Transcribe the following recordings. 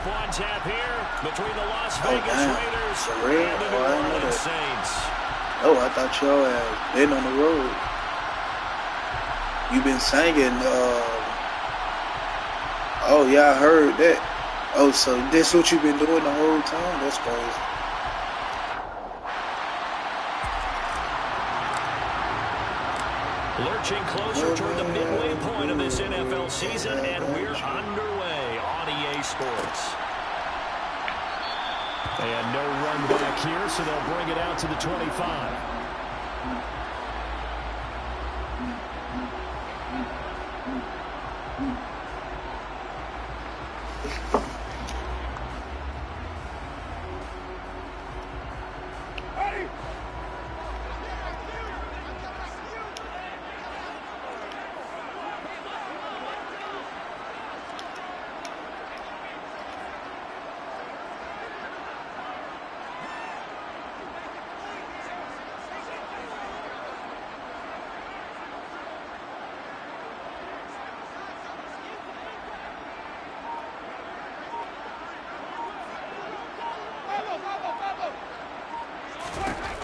matchup on tap here between the Las Vegas Raiders and the New Orleans Saints. Oh, I thought y'all had been on the road. You've been singing, oh yeah, I heard that. Oh, so this what you've been doing the whole time? That's crazy. Lurching closer toward the midway point of this NFL season, and we're underway on EA Sports. And no run back here, so they'll bring it out to the 25.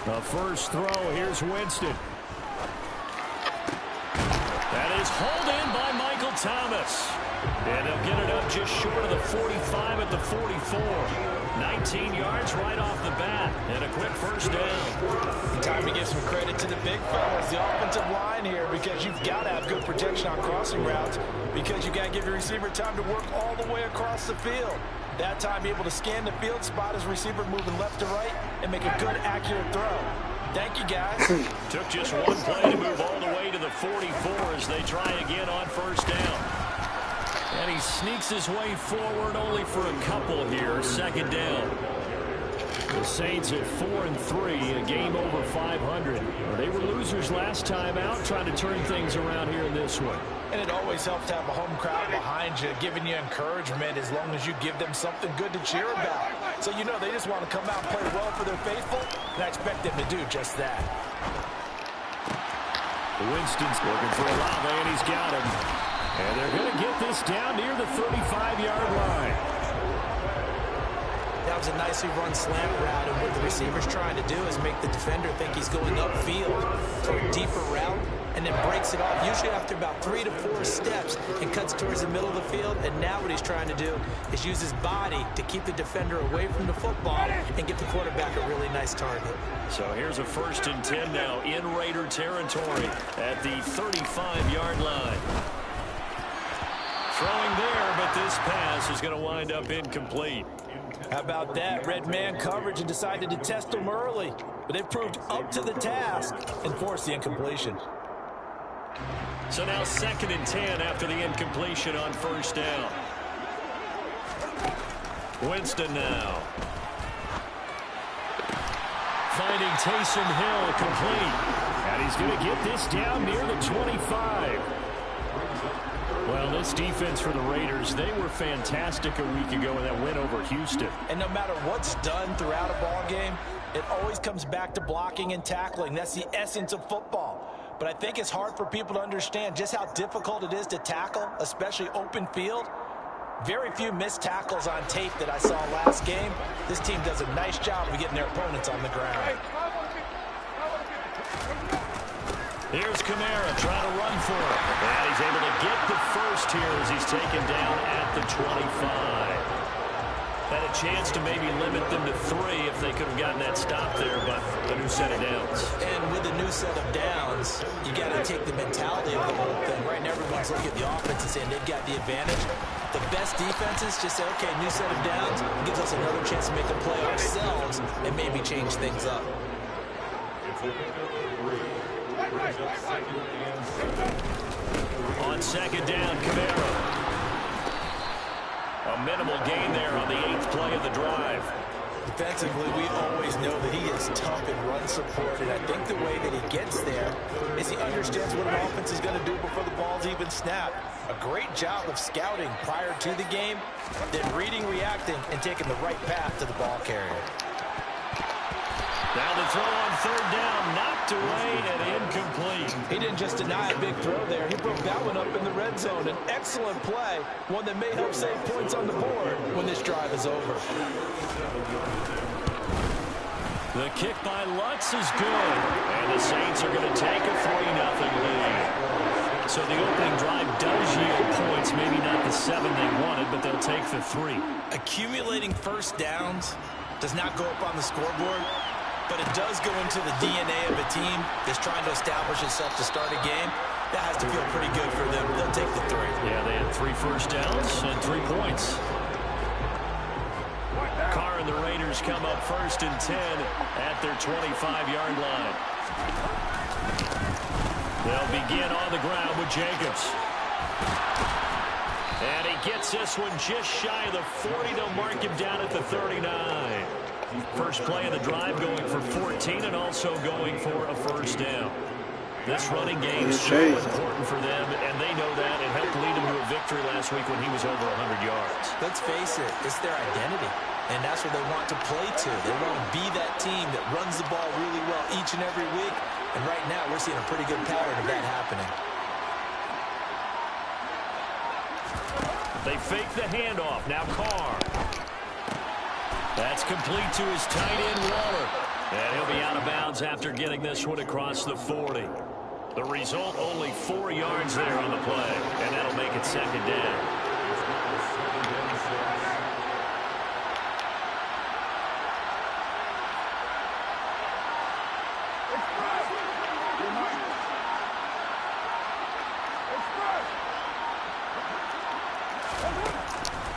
The first throw, here's Winston. That is hauled in by Michael Thomas. And they'll get it up just short of the 45 at the 44. 19 yards right off the bat. And a quick first down. Time to give some credit to the big fellas, the offensive line here, because you've got to have good protection on crossing routes, because you got to give your receiver time to work all the way across the field. That time, be able to scan the field, spot his receiver moving left to right, and make a good, accurate throw. Thank you, guys. Took just one play to move all the way to the 44 as they try again on first down. And he sneaks his way forward only for a couple here. Second down. The Saints at 4-3, a game over 500. They were losers last time out, trying to turn things around here in this one. And it always helps to have a home crowd behind you, giving you encouragement as long as you give them something good to cheer about. So you know they just want to come out and play well for their faithful, and I expect them to do just that. Winston's looking for Olave, and he's got him. And they're going to get this down near the 35-yard line. That was a nicely run slant route, and what the receiver's trying to do is make the defender think he's going upfield for a deeper route, and then breaks it off, usually after about 3 to 4 steps, and cuts towards the middle of the field. And now what he's trying to do is use his body to keep the defender away from the football and give the quarterback a really nice target. So here's a 1st and 10 now in Raider territory at the 35-yard line. Throwing there, but this pass is going to wind up incomplete. How about that? Red man coverage and decided to test them early. But they proved up to the task and forced the incompletion. So now 2nd and 10 after the incompletion on first down. Winston now. Finding Taysom Hill complete. And he's going to get this down near the 25. Well, this defense for the Raiders, they were fantastic a week ago in that win over Houston. And no matter what's done throughout a ball game, it always comes back to blocking and tackling. That's the essence of football. But I think it's hard for people to understand just how difficult it is to tackle, especially open field. Very few missed tackles on tape that I saw last game. This team does a nice job of getting their opponents on the ground. Here's Kamara trying to run for it. And he's able to get the first here as he's taken down at the 25. Had a chance to maybe limit them to 3 if they could have gotten that stop there, but a new set of downs. And with a new set of downs, you got to take the mentality of the whole thing. Right now, everyone's looking at the offense and saying they've got the advantage. The best defenses just say, okay, new set of downs gives us another chance to make a play ourselves and maybe change things up. On 2nd down, Kamara. A minimal gain there on the 8th play of the drive. Defensively, we always know that he is tough and run support, and I think the way that he gets there is he understands what an offense is going to do before the ball's even snapped. A great job of scouting prior to the game, then reading, reacting, and taking the right path to the ball carrier. Now the throw on third down, knocked away and incomplete. He didn't just deny a big throw there. He broke that one up in the red zone. An excellent play, one that may help save points on the board when this drive is over. The kick by Lutz is good, and the Saints are going to take a 3-0 lead. So the opening drive does yield points, maybe not the 7 they wanted, but they'll take the 3. Accumulating first downs does not go up on the scoreboard, but it does go into the DNA of a team that's trying to establish itself to start a game. That has to feel pretty good for them. They'll take the 3. Yeah, they had 3 first downs and 3 points. Carr and the Raiders come up 1st and 10 at their 25-yard line. They'll begin on the ground with Jacobs. And he gets this one just shy of the 40. They'll mark him down at the 39. First play of the drive going for 14 and also going for a first down. This running game is so important for them, and they know that. It helped lead them to a victory last week when he was over 100 yards. Let's face it, it's their identity, and that's what they want to play to. They want to be that team that runs the ball really well each and every week, and right now we're seeing a pretty good pattern of that happening. They fake the handoff. Now Carr. That's complete to his tight end, Waller. And he'll be out of bounds after getting this one across the 40. The result, only 4 yards there on the play, and that'll make it 2nd down.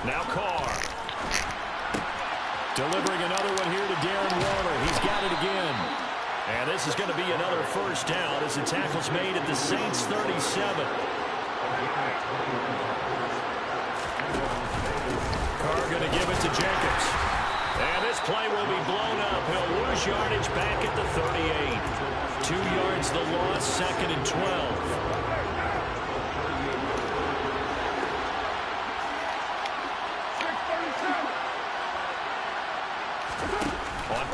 Now Carr. Delivering another one here to Darren Waller. He's got it again. And this is going to be another first down as the tackle's made at the Saints' 37. Carr going to give it to Jacobs. And this play will be blown up. He'll lose yardage back at the 38. 2 yards the loss, 2nd and 12.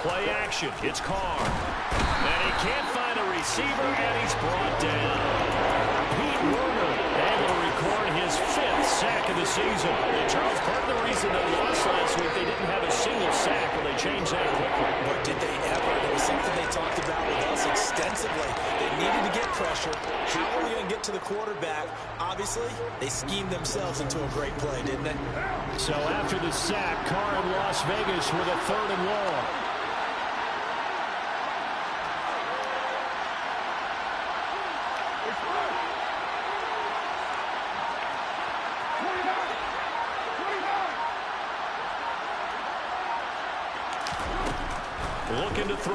Play action. It's Carr. And he can't find a receiver, and he's brought down. Pete Werner able to record his 5th sack of the season. And Charles, part of the reason they lost last week, they didn't have a single sack, but they changed that quickly. But did they ever? It was something they talked about with us extensively. They needed to get pressure. How are we going to get to the quarterback? Obviously, they schemed themselves into a great play, didn't they? So after the sack, Carr in Las Vegas with a 3rd and long. Looking to throw.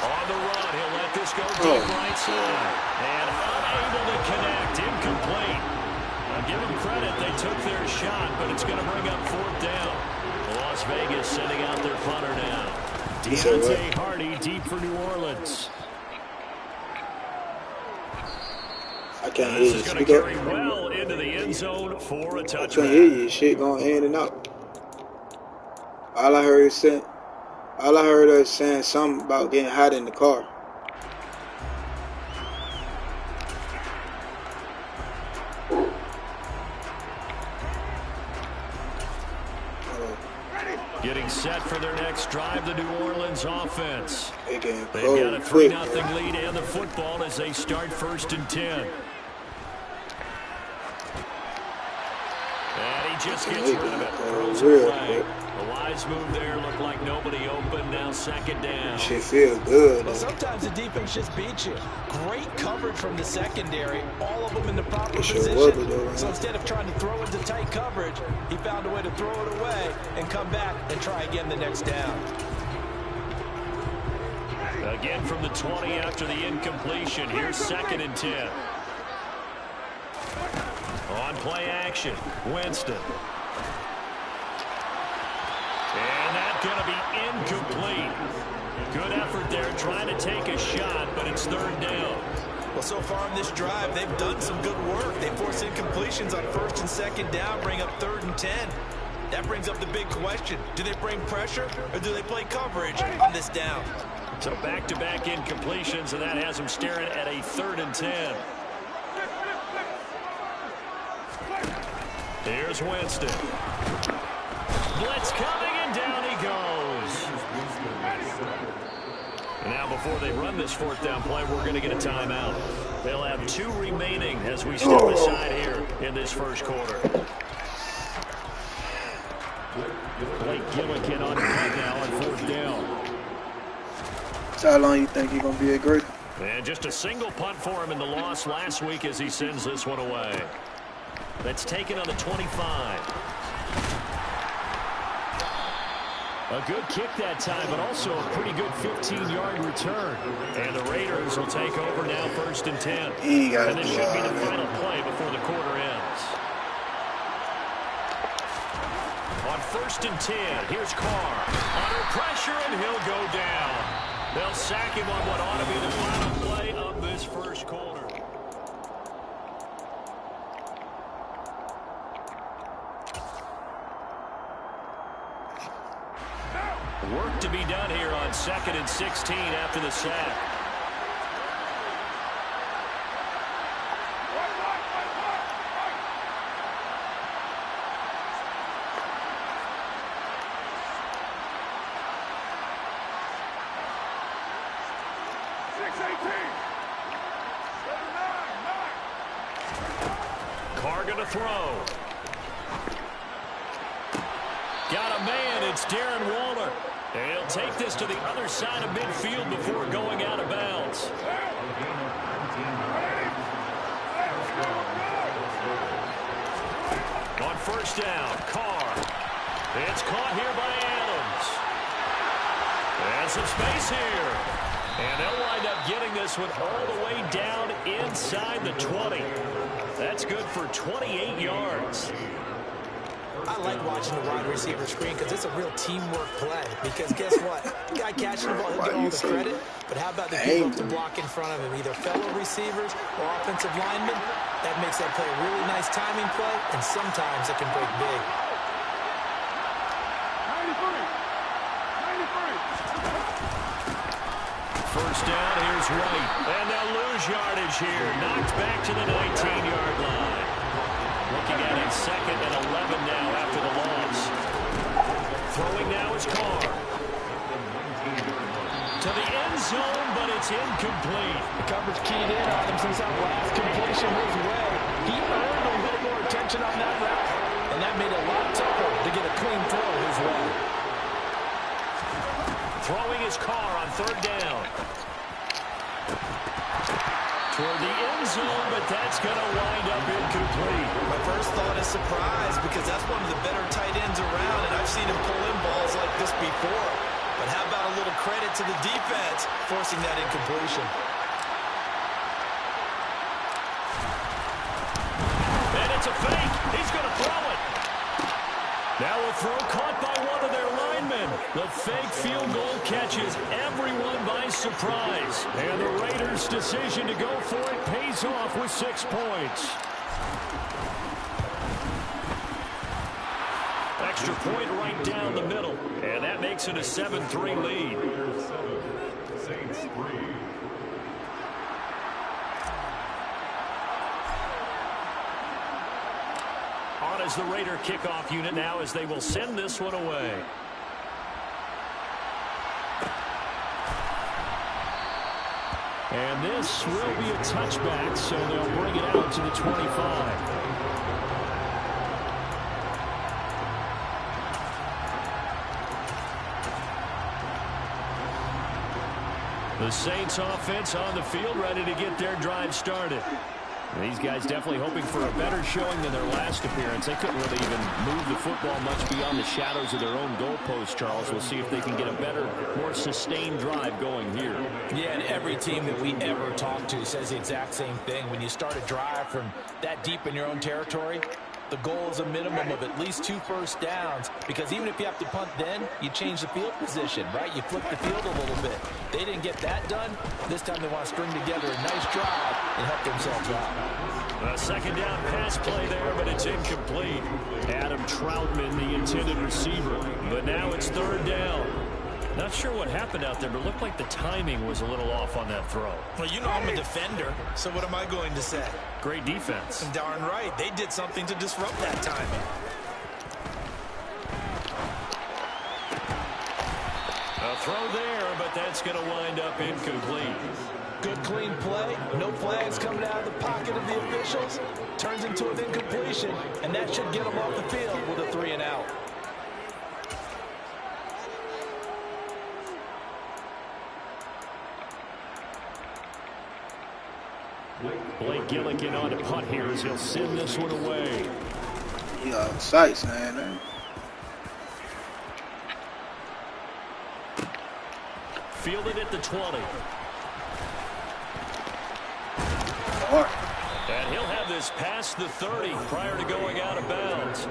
On the run, he'll let this go deep right side. And unable to connect, incomplete. Now give them credit, they took their shot, but it's going to bring up 4th down. Las Vegas sending out their punter now. Deontay Hardy deep for New Orleans. I can't hear This you. is going to carry well into the end zone for a touchdown. I can't hear you. Shit going in and out. All I heard us saying something about getting hot in the car. Getting set for their next drive, the New Orleans offense. They've got a 3-0 lead and the football as they start 1st and 10. And he just gets rid of it. Throws it away. A wise move there. Looked like nobody open. Now 2nd down. Shit feels good. Well, sometimes the defense just beats you. Great coverage from the secondary. All of them in the proper position. So instead of trying to throw into tight coverage, he found a way to throw it away and come back and try again the next down. Again from the 20 after the incompletion. Here's 2nd and 10. On play action, Winston. And that's going to be incomplete. Good effort there trying to take a shot, but it's 3rd down. Well, so far in this drive, they've done some good work. They force incompletions on 1st and 2nd down, bring up 3rd and 10. That brings up the big question. Do they bring pressure or do they play coverage on this down? So back-to-back incompletions, and that has them staring at a 3rd and 10. Here's Winston. Blitz coming, and down he goes. Now, before they run this 4th down play, we're going to get a timeout. They'll have 2 remaining as we step aside here in this first quarter. Blake Gillikin on punt now on 4th down. So how long you think you're going to be at Great? And just a single punt for him in the loss last week as he sends this one away. That's taken on the 25. A good kick that time, but also a pretty good 15-yard return. And the Raiders will take over now 1st and 10. And this should be the final play before the quarter ends. On 1st and 10, here's Carr. Under pressure, and he'll go down. They'll sack him on what ought to be the final play of this first quarter. Work to be done here on 2nd and 16 after the sack. Carr gonna throw. Got a man, it's Darren Waller. He'll take this to the other side of midfield before going out of bounds. On 1st down, Carr. It's caught here by Adams. And some space here. And they'll wind up getting this one all the way down inside the 20. That's good for 28 yards. I like watching the wide receiver screen because it's a real teamwork play. Because guess what? The guy catching the ball, he'll get all the credit. But how about the people up to block in front of him, either fellow receivers or offensive linemen? That makes that play a really nice timing play, and sometimes it can break big. 1st down, here's White. And they'll lose yardage here. Knocked back to the 19-yard line. Looking at it 2nd and 11 now after the loss. Throwing now is Carr. To the end zone, but it's incomplete. The coverage keyed in on him since that last completion his way. He earned a little more attention on that route, and that made it a lot tougher to get a clean throw his way. Throwing his Carr on 3rd down. Toward the end zone, but that's going to wind up incomplete. My first thought is surprise because that's one of the better tight ends around, and I've seen him pull in balls like this before. But how about a little credit to the defense forcing that incompletion? And it's a fake. He's going to throw it. Now a throw caught by one of their linemen. The fake field goal catches everyone by surprise. And the Raiders' decision to go for it pays off with 6 points. Extra point right down the middle. And that makes it a 7-3 lead. Saints 3. On as the Raider kickoff unit now as they will send this one away. And this will be a touchback, so they'll bring it out to the 25. The Saints offense on the field, ready to get their drive started. These guys definitely hoping for a better showing than their last appearance. They couldn't really even move the football much beyond the shadows of their own goalpost, Charles. We'll see if they can get a better, more sustained drive going here. Yeah, and every team that we ever talk to says the exact same thing. When you start a drive from that deep in your own territory, the goal is a minimum of at least 2 first downs, because even if you have to punt then, you change the field position, right? You flip the field a little bit. They didn't get that done. This time they want to string together a nice drive and help themselves out. A second down pass play there, but it's incomplete. Adam Troutman, the intended receiver. But now it's third down. Not sure what happened out there, but it looked like the timing was a little off on that throw. Well, you know I'm a defender, so what am I going to say? Great defense. Darn right. They did something to disrupt that timing. A throw there, but that's going to wind up incomplete. Good clean play. No flags coming out of the pocket of the officials. Turns into an incompletion, and that should get them off the field with a 3 and out. Blake Gillikin on to punt here as he'll send this one away. Yeah, sights, man. Fielded at the 20. And he'll have this past the 30 prior to going out of bounds.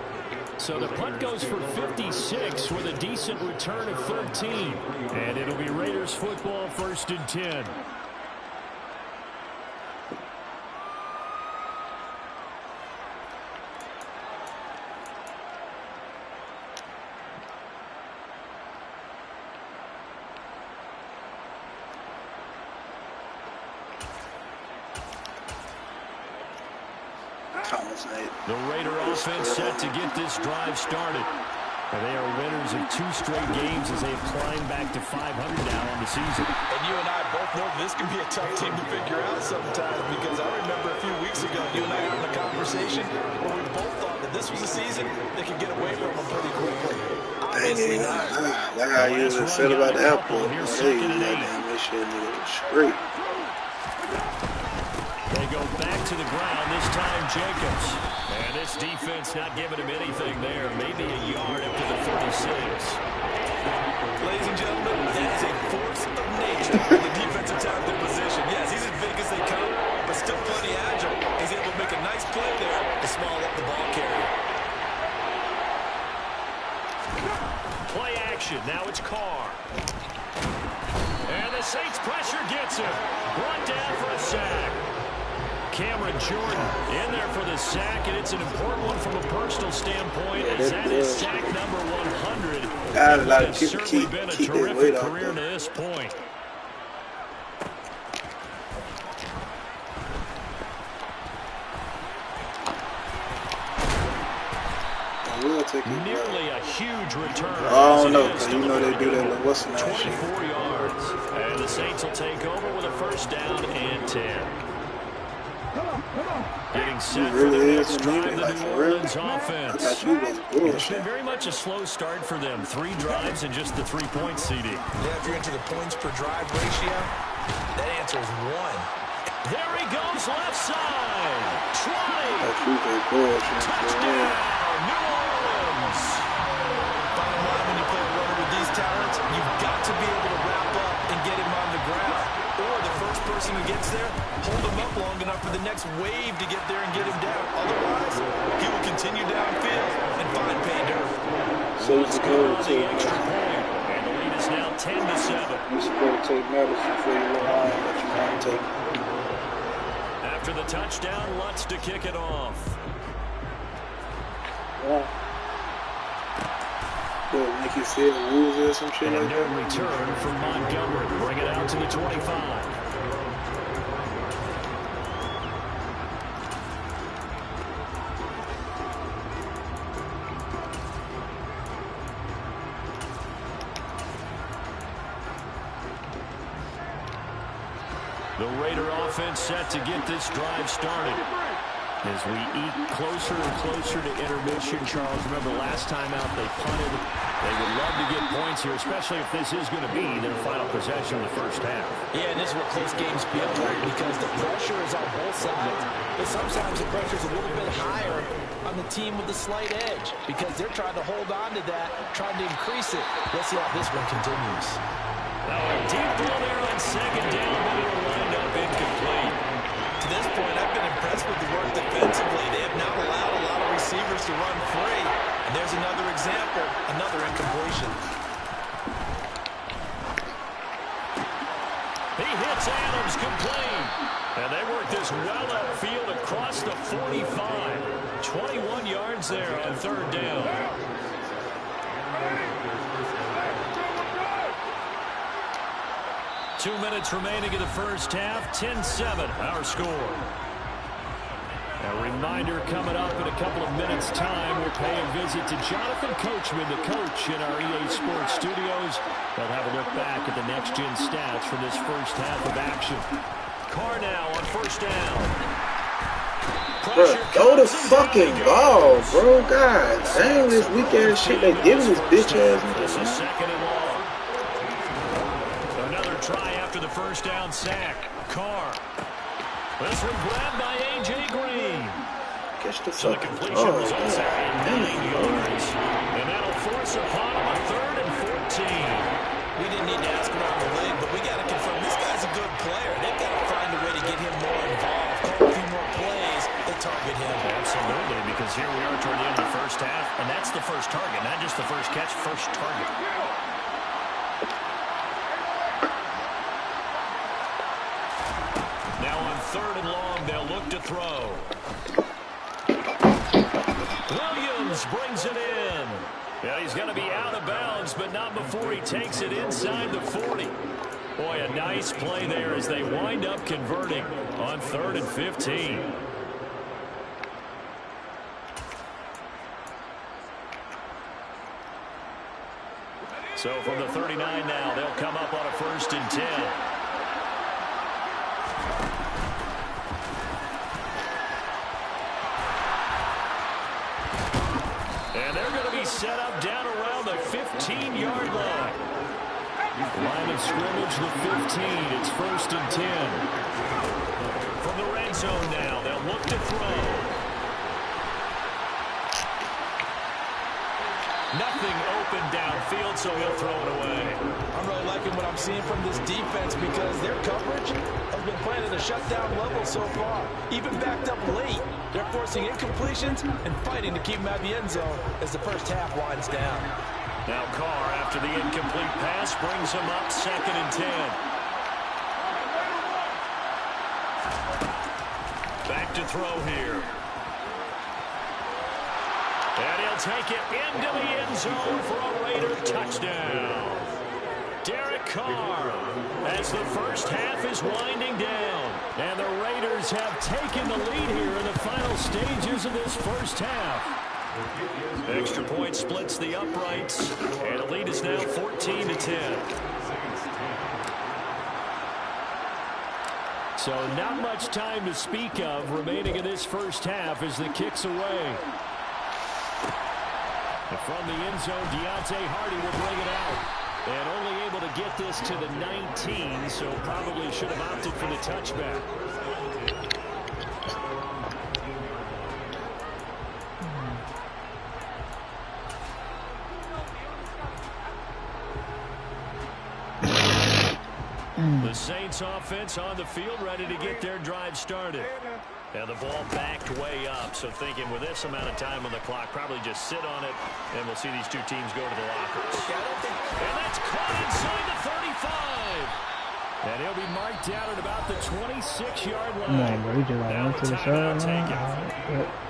So the punt goes for 56 with a decent return of 13. And it'll be Raiders football, 1st and 10. The Raider offense set to get this drive started. And they are winners of 2 straight games as they have climbed back to 500 now on the season. And you and I both know this can be a tough team to figure out sometimes, because I remember a few weeks ago you and I had a conversation where we both thought that this was a season that could get away from them pretty quickly. Obviously not. Like I usually said about the airport, they make sure niggas straight. They go back to the ground, this time Jacobs. And this defense not giving him anything there. Maybe a yard up to the 36. Ladies and gentlemen, that is a force of nature when the defensive tackle position. Yes, he's as big as they come, but still plenty agile. He's able to make a nice play there to small up the ball carrier. Play action, now it's Carr. And the Saints pressure gets him. Brought down for a sack. Cameron Jordan in there for the sack, and it's an important one from a personal standpoint, as that is sack number 100. God, a lot of It's people certainly keep been a their terrific weight off career to there. this point. Nearly a huge return. Oh, no, because you know they do that little what's the name 24 yards. And the Saints will take over with a 1st down and 10. Getting set for the next drive, the New Orleans offense. It's been very much a slow start for them. 3 drives and just the 3-point CD. Yeah, if you're into the points per drive ratio, that answer is 1. There he goes, left side. Try. Touchdown. New Orleans. Bottom line, when you play a runner with these talents, you've got to be able to wrap up and get him on the ground. Or the first person who gets there, hold him up long enough for the next wave to get there and get him down. Otherwise, he will continue downfield and find pay dirt. So it's Good on the extra point. And the lead is now 10-7. You're supposed to take medicine for your little eye that you want to take. After the touchdown, Lutz to kick it off. Yeah. What, make you feel woozy or some shit And a like no that? return from Montgomery. Bring it out to the 25. The Raider offense set to get this drive started. As we eat closer and closer to intermission, Charles, remember last time out they punted. They would love to get points here, especially if this is going to be their final possession of the first half. Yeah, and this is what close games feel like, because the pressure is on both sides, but sometimes the pressure is a little bit higher on the team with the slight edge, because they're trying to hold on to that, trying to increase it. Let's see how this one continues. Now a deep ball there on 2nd down, but it'll wind up incomplete. To this point, I've been impressed with the work defensively. They have not allowed a lot of receivers And there's another example, another incompletion. He hits Adams complete. And they work this well upfield across the 45. 21 yards there on third down. Two minutes remaining in the first half. 10-7 our score. A reminder coming up in a couple of minutes' time. We'll pay a visit to Jonathan Coachman, the coach in our EA Sports studios. They'll have a look back at the next-gen stats from this first half of action. Carr now on first down. Bro, throw the fucking ball, bro. God damn, this weak-ass shit they giving this bitch-ass nigga. This is second and long. Another try after the first down sack. Carr. This one grabbed by A.J. Green. Catch the So the fucking completion ball. results there at 9 yards. And that'll force upon him a 3rd and 14. We didn't need to ask around the league, but we got to confirm this guy's a good player. They've got to find a way to get him more involved, call a few more plays that target him. Absolutely, because here we are toward the end of the first half, and that's the first target, not just the first catch, first target. Now on 3rd and long, they'll look to throw. Williams brings it in. Yeah, he's going to be out of bounds, but not before he takes it inside the 40. Boy, a nice play there as they wind up converting on 3rd and 15. So from the 39 now, they'll come up on a 1st and 10. And they're going to be set up down around the 15-yard line. Line of scrimmage, the 15. It's 1st and 10. From the red zone now, they'll look to throw. Nothing open downfield, so he'll throw it away. I'm really liking what I'm seeing from this defense because their coverage has been playing at a shutdown level so far. Even backed up late, they're forcing incompletions and fighting to keep them out of the end zone as the first half winds down. Now Carr, after the incomplete pass, brings him up 2nd and 10. Back to throw here. And he'll take it into the end zone for a Raider touchdown. Derek Carr, as the first half is winding down. And the Raiders have taken the lead here in the final stages of this first half. Extra point splits the uprights, and the lead is now 14-10. So not much time to speak of remaining in this first half as the kick's away. And from the end zone, Deontay Hardy will bring it out. And only able to get this to the 19, so probably should have opted for the touchback. The Saints offense on the field, ready to get their drive started. And the ball backed way up, so thinking with this amount of time on the clock, probably just sit on it, and we'll see these two teams go to the lockers. And that's caught inside the 35. And he'll be marked down at about the 26-yard line. Come on, bro. You just went to the sideline.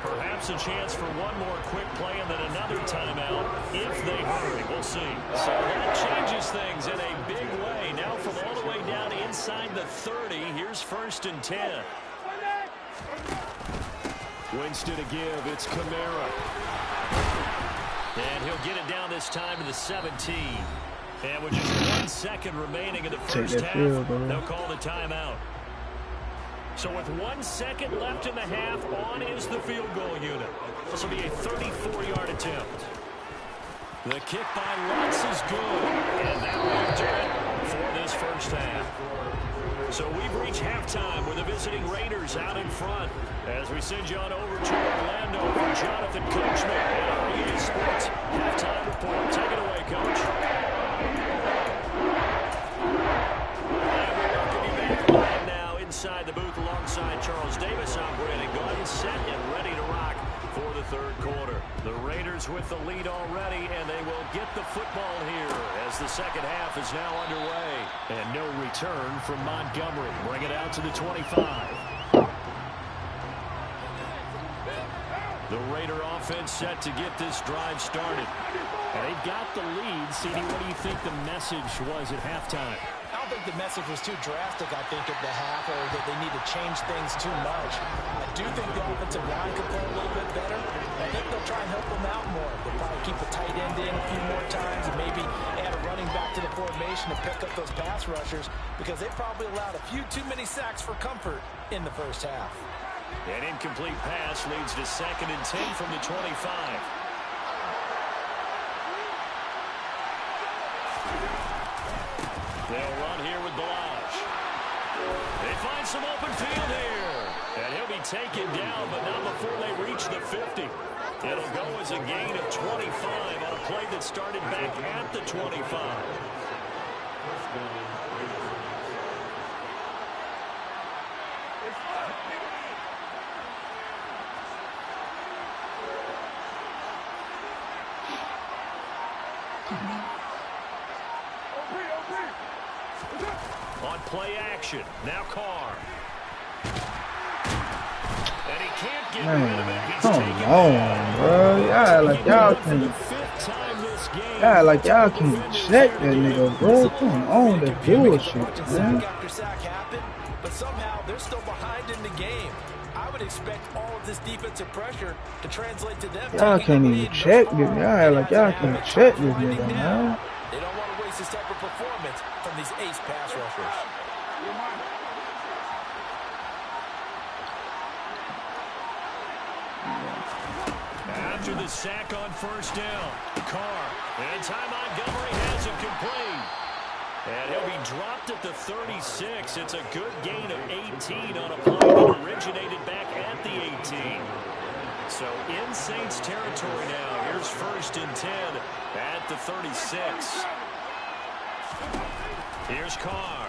Perhaps a chance for one more quick play and then another timeout if they hurry. We'll see. So that changes things in a big way. Now from all the way down inside the 30, here's 1st and 10. Winston to give. It's Kamara. And he'll get it down this time to the 17. And with just 1 second remaining in the first half, they'll call the timeout. So with 1 second left in the half, on is the field goal unit. This will be a 34-yard attempt. The kick by Lutz is good. And that will do it for this first half. So we've reached halftime with the visiting Raiders out in front. As we send you on over to Orlando for Jonathan Coachman at our EA Sports halftime report. Take it away, Coach. And we welcome you back live now inside the booth alongside Charles Davis. I'm Brandon Gordon, set and ready to rock for the third quarter. The Raiders 49ers with the lead already, and they will get the football here as the second half is now underway. And no return from Montgomery. Bring it out to the 25. The Raider offense set to get this drive started. And they've got the lead. CD, what do you think the message was at halftime? I don't think the message was too drastic, I think, at the half, or that they need to change things too much. I do think the offensive line could play a little bit better. I think they'll try and help them out more. They'll probably keep a tight end in a few more times and maybe add a running back to the formation to pick up those pass rushers because they probably allowed a few too many sacks for comfort in the first half. An incomplete pass leads to 2nd and 10 from the 25. They'll run here with Balaj. They find some open field here. And he'll be taken down, but not before they reach the 50. It'll go as a gain of 25 on a play that started back at the 25. On play action, now Carr. And he can't get rid of it. He's Come on, bro. Y'all like y'all can. Y'all like y'all can check that nigga, bro. Come on, that bullshit, man. After sack happened, but somehow they're still behind in the game. I would expect all of this defensive pressure to translate to them. Y'all can't even check this. Y'all like y'all can't check this nigga, man. They don't want to waste this type of performance from these ace pass rushers. After the sack on first down, Carr. And Ty Montgomery has it complete. And he'll be dropped at the 36. It's a good gain of 18 on a play that originated back at the 18. So in Saints territory now. Here's 1st and 10 at the 36. Here's Carr.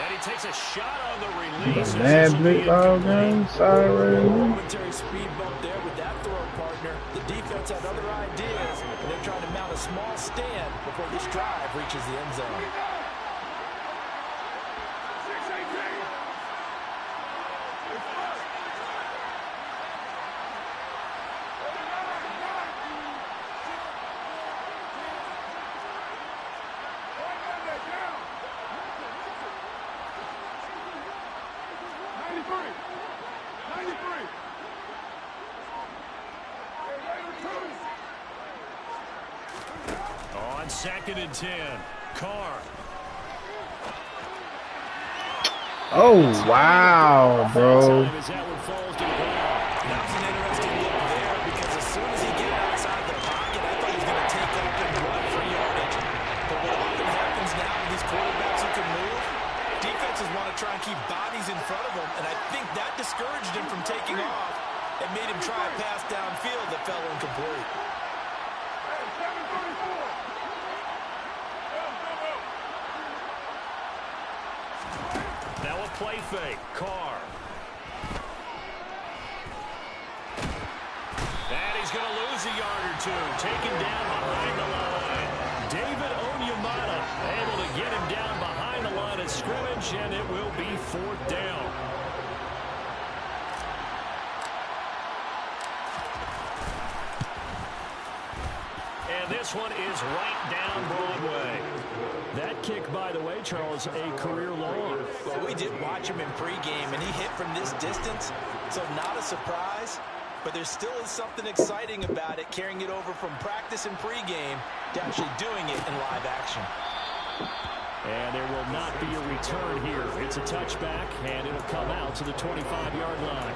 And he takes a shot on the release. Man, blitz all game. Sorry. Momentary speed bump there with that throw partner. The defense had other ideas, and they're trying to mount a small stand before this drive reaches the end zone. On 2nd and 10, Carr. Oh, wow, bro. That one falls to the ground. That was an interesting look there because as soon as he gets outside the pocket, I thought he was going to take off and run for yardage. But what often happens now with these quarterbacks who can move, defenses want to try and keep bodies in front of them, and I think that discouraged him from taking off and made him try a pass downfield that fell incomplete. Now a play fake. Carr. And he's going to lose a yard or two. Taken down behind the line. David Onyemata able to get him down behind the line of scrimmage, and it will be 4th down. And this one is right down Broadway. That kick, by the way, Charles, a career long. Well, we did watch him in pregame, and he hit from this distance, so not a surprise. But there still is something exciting about it, carrying it over from practice and pregame to actually doing it in live action. And there will not be a return here. It's a touchback, and it'll come out to the 25-yard line.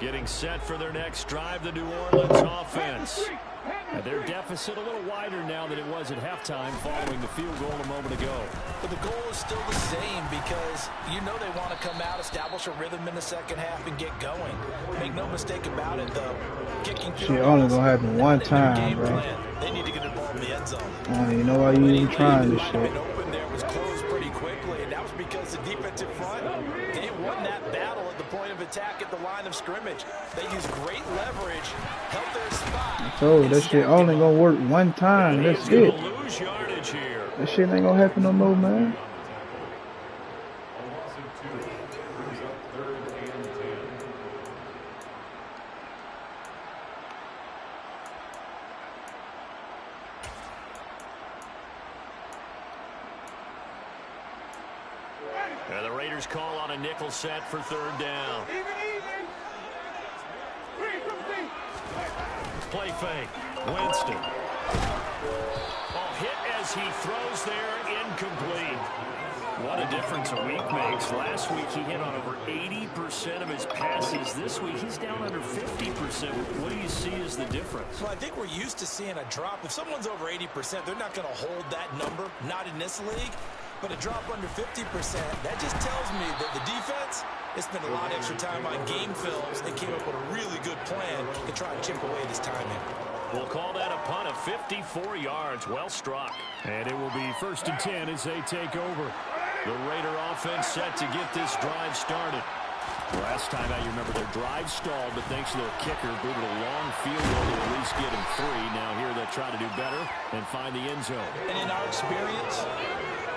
Getting set for their next drive, the New Orleans offense. Their deficit a little wider now than it was at halftime following the field goal a moment ago. But the goal is still the same because you know they want to come out, establish a rhythm in the second half, and get going. Make no mistake about it, though. Kicking Shit only gonna happen one time, bro. They need to get the ball in the end zone. You know why you even trying this shit? Open there was closed pretty quickly, and that was because the defensive front, they won that battle at the point of attack at the line of scrimmage. They used great leverage, held their spot. I told you, that shit only gonna work one time. That's it. Lose yardage here. That shit ain't gonna happen no more, man. And the Raiders call on a nickel set for third down. Play fake. Winston. Hit as he throws there, incomplete. What a difference a week makes. Last week he hit on over 80% of his passes. This week he's down under 50%. What do you see as the difference? Well, I think we're used to seeing a drop. If someone's over 80%, they're not going to hold that number, not in this league. But a drop under 50%, that just tells me that the defense has spent a lot of extra time on game films and came up with a really good plan to try and chip away this timing. We'll call that a punt of 54 yards. Well struck. And it will be 1st and 10 as they take over. The Raider offense set to get this drive started. Last time out, you remember their drive stalled, but thanks to their kicker, booted a long field goal to at least get him 3. Now here they'll try to do better and find the end zone. And in our experience,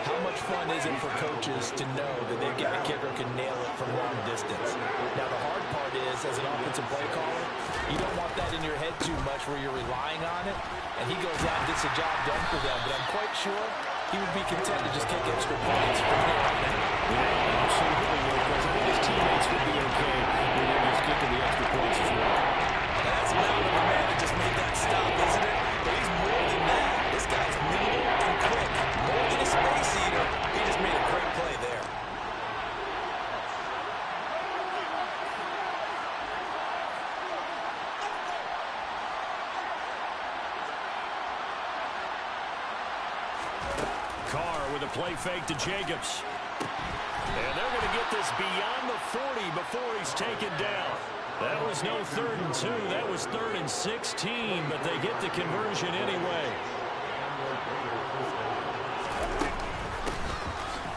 how much fun is it for coaches to know that they've got a kicker who can nail it from long distance? Now, the hard part is, as an offensive play caller, you don't want that in your head too much where you're relying on it, and he goes out and gets the job done for them. But I'm quite sure he would be content to just kick extra points from here on out. Yeah, absolutely, because I think his teammates would be okay with him just kicking the extra points as well. That's not the man that just made that stop, isn't it? But he's more than that. This guy's nimble and quick. More than a space eater. He just made a great play there. Carr with a play fake to Jacobs. And they're going to get this beyond the 40 before he's taken down. That was no 3rd and 2. That was 3rd and 16, but they get the conversion anyway.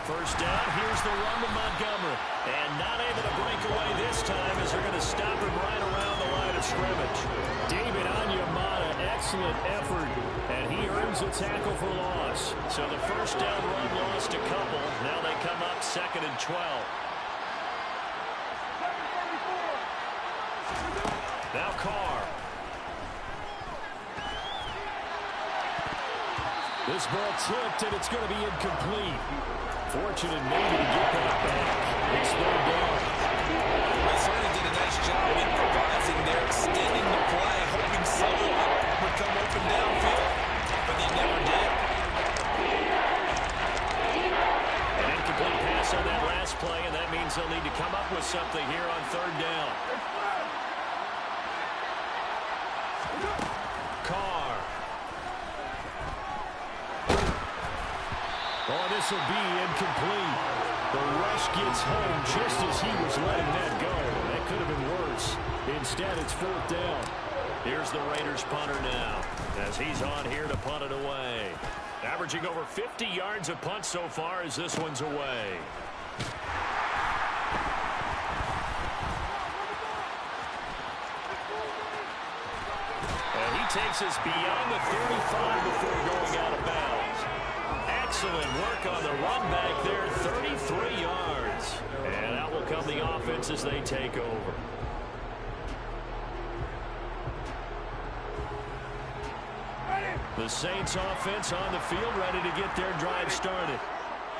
First down, here's the run to Montgomery. And not able to break away this time as they're going to stop him right around the line of scrimmage. David Onyemata, excellent effort, and he earns a tackle for loss. So the first down run lost a couple. Now they come up 2nd and 12. Now Carr. This ball tipped, and it's going to be incomplete. Fortunate maybe to get that back. It's third down. They certainly did a nice job improvising there, extending the play, hoping someone would come open downfield, but they never did. An incomplete pass on that last play, and that means they'll need to come up with something here on 3rd down. Carr. Oh, this will be incomplete. The rush gets home just as he was letting that go. That could have been worse. Instead, it's 4th down. Here's the Raiders punter now as he's on here to punt it away. Averaging over 50 yards a punt so far as this one's away. And he takes us beyond the 35 before going out of bounds. Excellent work on the run back there, 33 yards. And out will come the offense as they take over. The Saints offense on the field ready to get their drive started.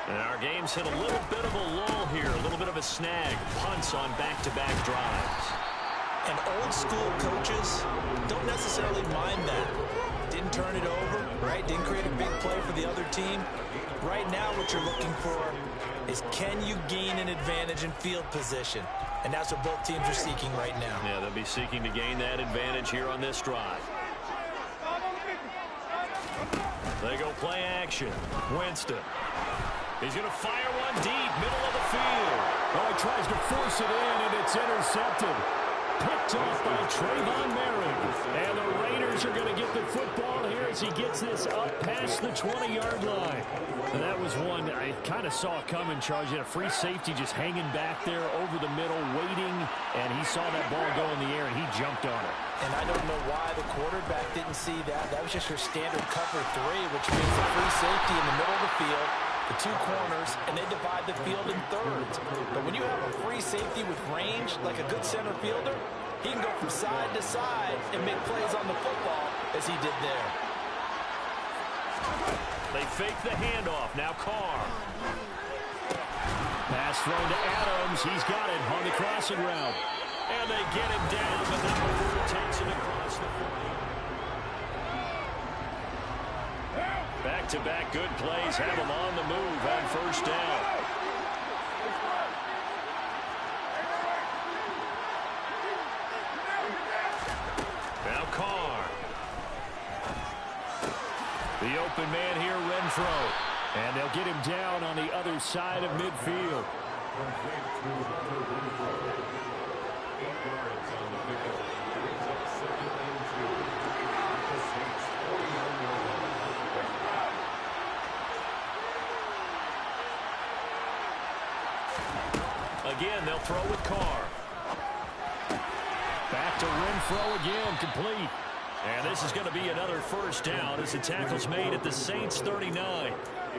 And our game's hit a little bit of a lull here, a little bit of a snag. Punts on back-to-back drives. And old school coaches don't necessarily mind that. Didn't turn it over, right? Didn't create a big play for the other team. Right now what you're looking for is, can you gain an advantage in field position? And that's what both teams are seeking right now. Yeah, they'll be seeking to gain that advantage here on this drive. They go play action. Winston. He's going to fire one deep, middle of the field. Oh, he tries to force it in, and it's intercepted. Picked off by Trayvon Merrick. And the Raiders are going to get the football here as he gets this up past the 20-yard line. And that was one I kind of saw coming, Charles. You had a free safety just hanging back there over the middle, waiting, and he saw that ball go in the air, and he jumped on it. And I don't know why the quarterback didn't see that. That was just your standard cover 3, which means a free safety in the middle of the field, the 2 corners, and they divide the field in thirds. But when you have a free safety with range, like a good center fielder, he can go from side to side and make plays on the football as he did there. They fake the handoff. Now Carr. Pass thrown to Adams. He's got it on the crossing route. And they get him down, but the number takes it across the 40. Back-to-back good plays have him on the move on first down. Now Carr. The open man here, Renfro. And they'll get him down on the other side of midfield. Again, they'll throw with Carr. Back to Renfro again, complete. And this is going to be another first down as the tackle's made at the Saints 39.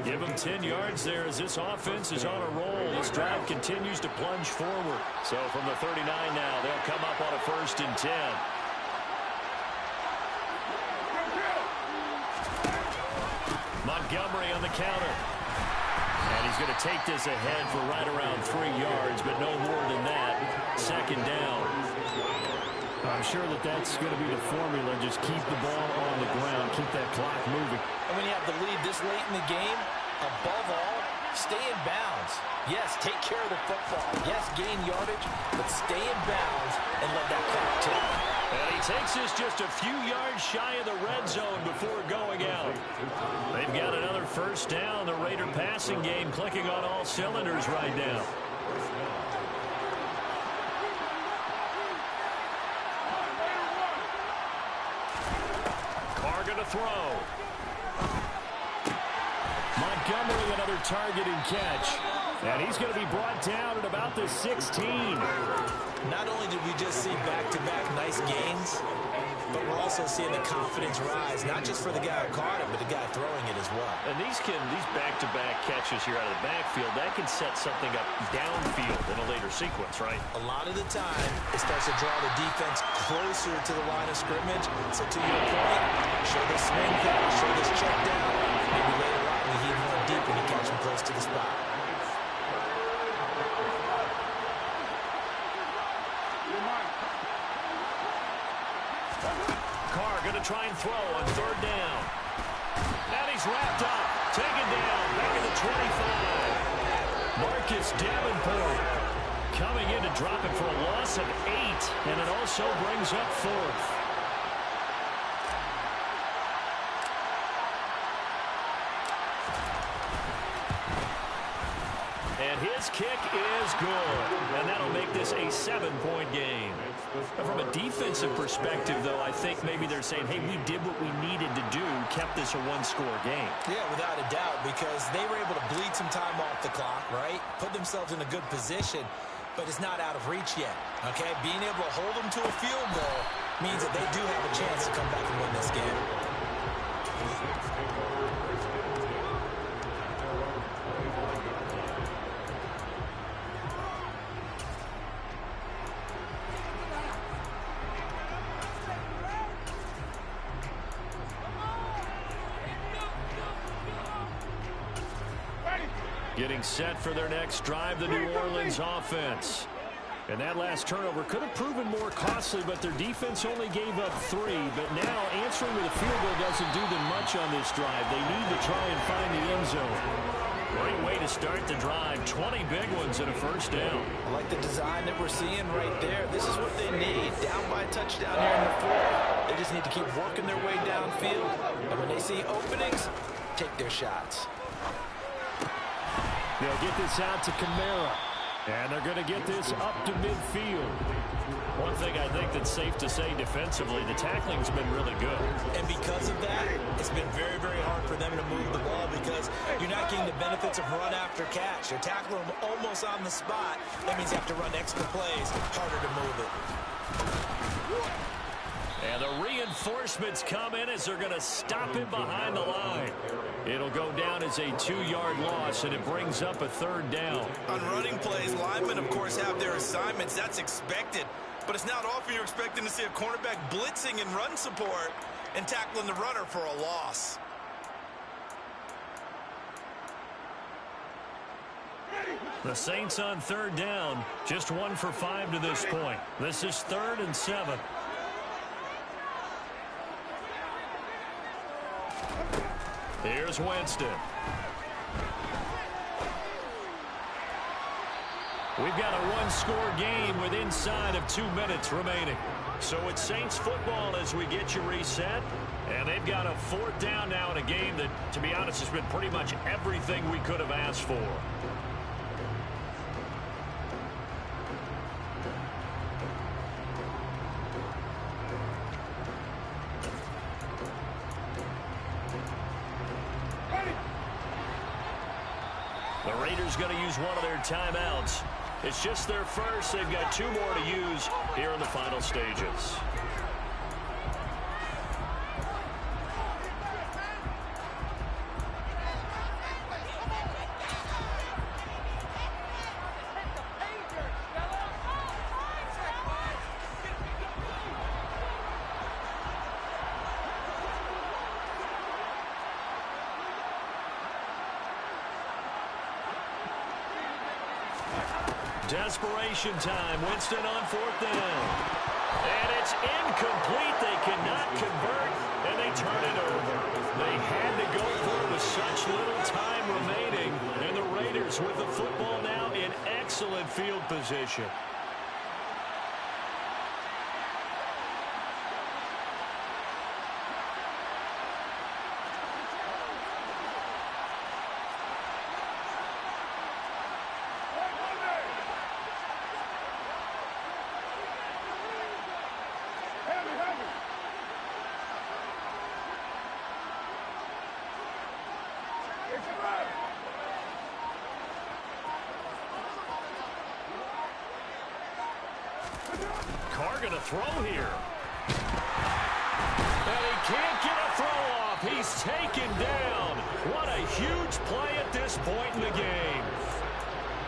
Give them 10 yards there as this offense is on a roll. This drive continues to plunge forward. So from the 39 now, they'll come up on a 1st and 10. Montgomery on the counter. And he's going to take this ahead for right around 3 yards, but no more than that. 2nd down. I'm sure that that's going to be the formula. Just keep the ball on the ground. Keep that clock moving. And when you have the lead this late in the game, above all, stay in bounds. Yes, take care of the football. Yes, gain yardage, but stay in bounds and let that clock tick. And he takes this just a few yards shy of the red zone before going out. They've got another 1st down. The Raider passing game clicking on all cylinders right now. Carr going to throw. Montgomery another target and catch. And he's going to be brought down at about the 16. Not only did we just see back-to-back nice gains, but we're also seeing the confidence rise, not just for the guy who caught it, but the guy throwing it as well. And these back-to-back catches here out of the backfield, that can set something up downfield in a later sequence, right? A lot of the time, it starts to draw the defense closer to the line of scrimmage. So to your point, show this swing pass, show this check down. Maybe later on, we heave one deep and you catch him close to the spot. Carr going to try and throw on 3rd down. And he's wrapped up. Taken down. Back at the 25. Marcus Davenport coming in to drop it for a loss of 8. And it also brings up 4th. And his kick is good. And that'll make this a 7-point game. Now, from a defensive perspective, though, I think maybe they're saying, hey, we did what we needed to do, kept this a 1-score game. Yeah, without a doubt, because they were able to bleed some time off the clock, right? Put themselves in a good position, but it's not out of reach yet, okay? Being able to hold them to a field goal means that they do have a chance to come back and win this game. Getting set for their next drive, the New Orleans offense. And that last turnover could have proven more costly, but their defense only gave up 3. But now answering with a field goal doesn't do them much on this drive. They need to try and find the end zone. Great way to start the drive. 20 big ones and a first down. I like the design that we're seeing right there. This is what they need. Down by a touchdown here in the fourth. They just need to keep working their way downfield. And when they see openings, take their shots. They'll get this out to Kamara. And they're going to get this up to midfield. One thing I think that's safe to say defensively, the tackling's been really good. And because of that, it's been very, very hard for them to move the ball because you're not getting the benefits of run after catch. You're tackling them almost on the spot. That means you have to run extra plays, harder to move it. And the reinforcements come in as they're going to stop him behind the line. It'll go down as a 2-yard loss, and it brings up a third down. On running plays, linemen, of course, have their assignments. That's expected. But it's not often you're expecting to see a cornerback blitzing in run support and tackling the runner for a loss. The Saints on third down, just 1 for 5 to this point. This is 3rd and 7. Here's Winston. We've got a one-score game with inside of 2 minutes remaining. So it's Saints football as we get you reset. And they've got a 4th down now in a game that, to be honest, has been pretty much everything we could have asked for. The Raiders going to use one of their timeouts. It's just their first. They've got 2 more to use here in the final stages. Desperation time. Winston on 4th down. And it's incomplete. They cannot convert, and they turn it over. They had to go for it with such little time remaining. And the Raiders with the football now in excellent field position. Carr going to throw here. And he can't get a throw off. He's taken down. What a huge play at this point in the game.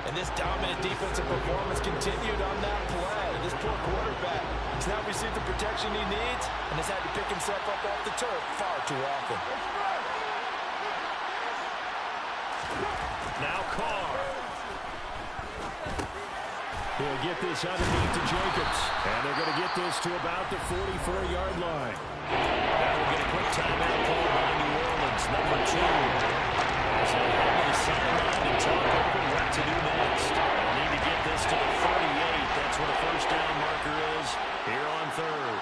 And this dominant defensive performance continued on that play. This poor quarterback has not received the protection he needs and has had to pick himself up off the turf far too often. Now Carr. He'll get this underneath to Jacobs. And they're going to get this to about the 44-yard line. Now we'll get a quick timeout called by New Orleans, number 2. As they head to the sideline and talk over what to do next. They'll need to get this to the 38. That's where the first down marker is here on 3rd.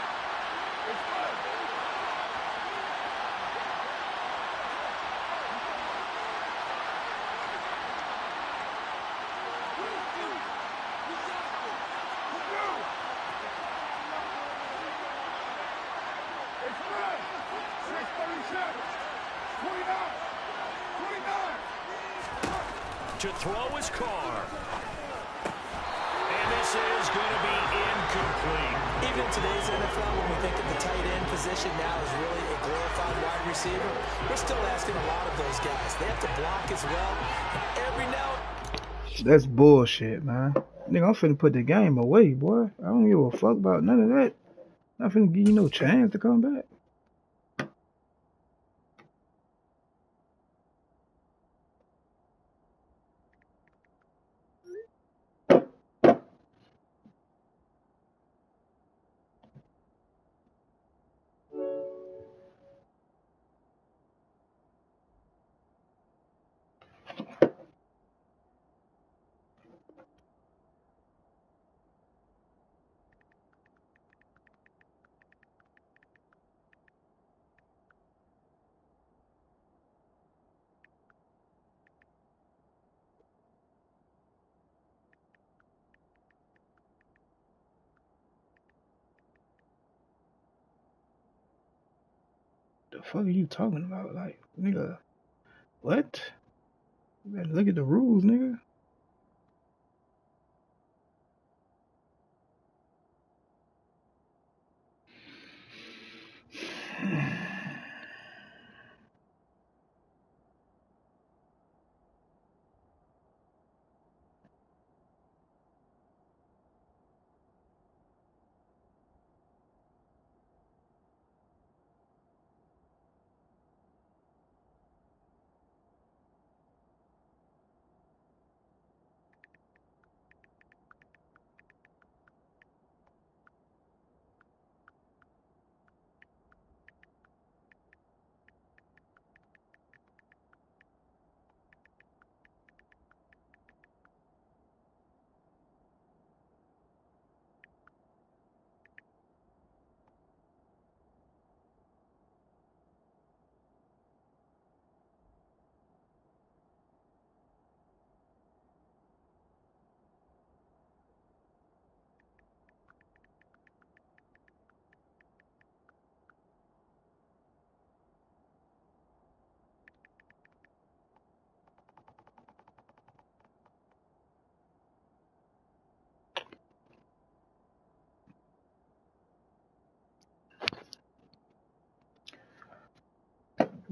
To throw his Carr. And this is going to be incomplete. Even in today's NFL, when we think of the tight end position now as really a glorified wide receiver, we're still asking a lot of those guys. They have to block as well. Every now. That's bullshit, man. Nigga, I'm finna put the game away, boy. I don't give a fuck about none of that. I'm finna give you no chance to come back. The fuck are you talking about? Like, nigga, what? You better look at the rules, nigga.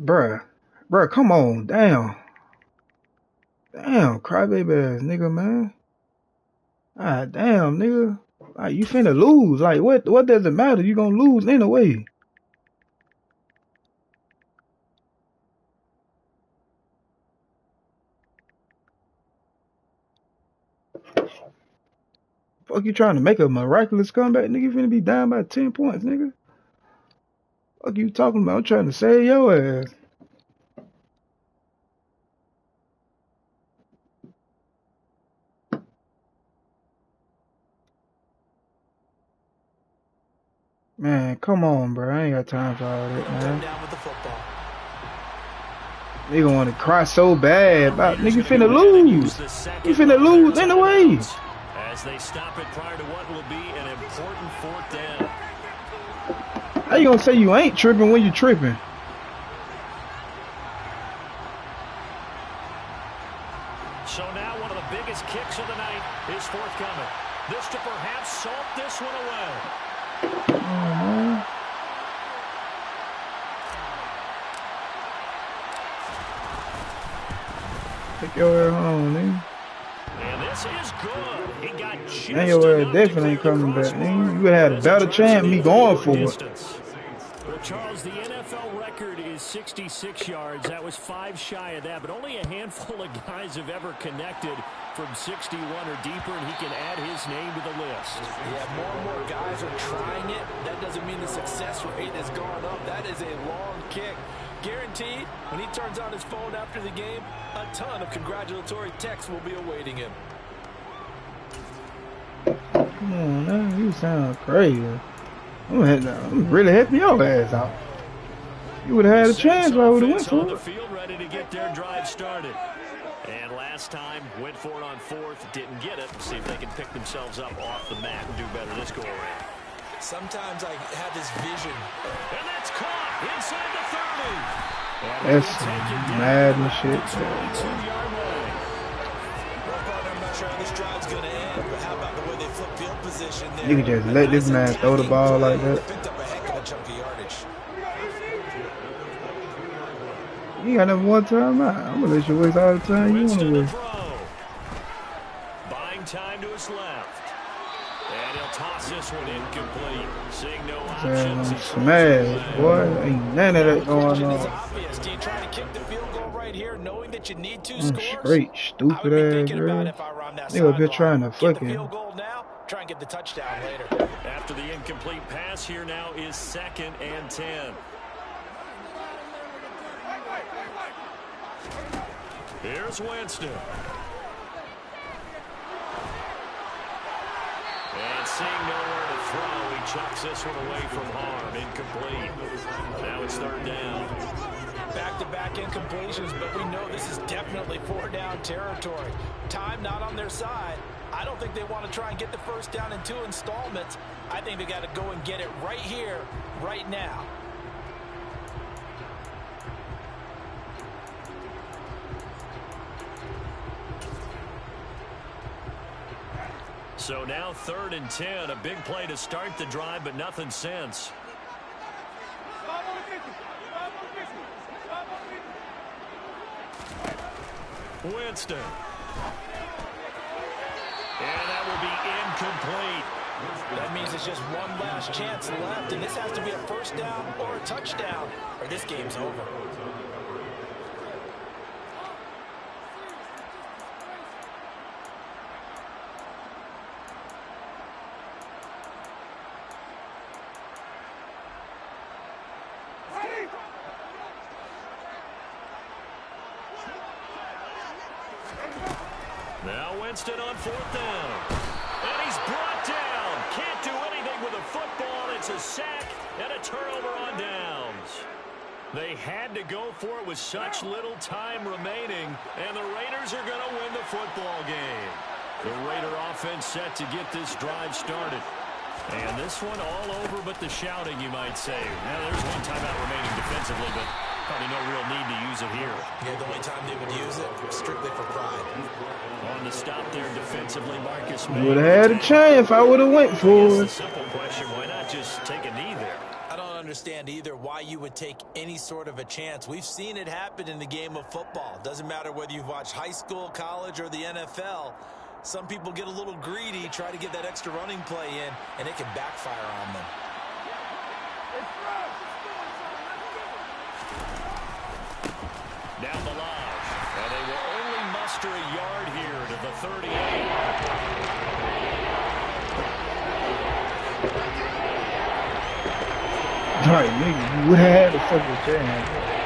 Bruh, come on, damn, crybaby ass nigga, man. Ah, damn, nigga. Like, you finna lose. Like, what does it matter? You gonna lose anyway. Fuck, you trying to make a miraculous comeback, nigga? You finna be down by 10 points, nigga. Fuck you talking about? I'm trying to save your ass. Man, come on, bro. I ain't got time for all that, man. Nigga want to cry so bad about nigga finna lose. You finna lose anyway. As they stop it prior to what will be an important 4th down. How you gonna say you ain't tripping when you tripping? So now one of the biggest kicks of the night is forthcoming. This to perhaps salt this one away. Take your ass home, nigga. And this is good. He got just Man, your ass definitely ain't coming back, nigga. You would have had a better chance of me going for it. Well, Charles, the NFL record is 66 yards. That was 5 shy of that, but only a handful of guys have ever connected from 61 or deeper, and he can add his name to the list. Yeah, more and more guys are trying it. That doesn't mean the success rate has gone up. That is a long kick. Guaranteed, when he turns on his phone after the game, a ton of congratulatory texts will be awaiting him. Come on, man. You sound crazy. I'm really helping your ass out. You would have had a chance if I would have went for the it. field ready to get their drive started. And last time, went for it on 4th, didn't get it. See if they can pick themselves up off the mat and do better this go around. Sometimes I have this vision. And that's caught inside the 30. That's mad and shit. I'm not sure how this drive's going to end, but how about the way they flip field position there? You can just let this man throw the ball like that. Picked up a heck of a chunk of yardage. You got number one time out. I'm gonna let you waste all the time you want to waste. Buying time to his left. And he'll toss this one incomplete. Seeing no options. Smash, boy. Ain't none of that going on. Do you try to kick the field goal right here, knowing that you need 2 scores? Straight stupid ass, girl. Nigga up here trying to fucking. Field goal now, try and get the touchdown later. After the incomplete pass, here now is 2nd and 10. Here's Winston. And seeing nowhere to throw, he chucks this one away from harm. Incomplete. Now it's 3rd down. Back-to-back incompletions, but we know this is definitely 4-down territory. Time not on their side. I don't think they want to try and get the 1st down in 2 installments. I think they got to go and get it right here, right now. So now 3rd and 10. A big play to start the drive, but nothing since. Winston. And that will be incomplete. That means it's just one last chance left, and this has to be a first down or a touchdown, or this game's over. Now Winston on 4th down. And he's brought down. Can't do anything with a football. It's a sack and a turnover on downs. They had to go for it with such little time remaining, and the Raiders are going to win the football game. The Raider offense set to get this drive started. And this one all over but the shouting, you might say. Now, there's one timeout remaining defensively, but probably no real need to use it here. Yeah, the only time they would use it, strictly for pride. On the stop there defensively, Marcus Would have had a chance if I would have went for it. Simple question, why not just take a knee there? I don't understand either why you would take any sort of a chance. We've seen it happen in the game of football. Doesn't matter whether you've watched high school, college, or the NFL. Some people get a little greedy, try to get that extra running play in, and it can backfire on them. Down the line, and they will only muster a yard here to the 38. Right, nigga, you would have had a fucking chance.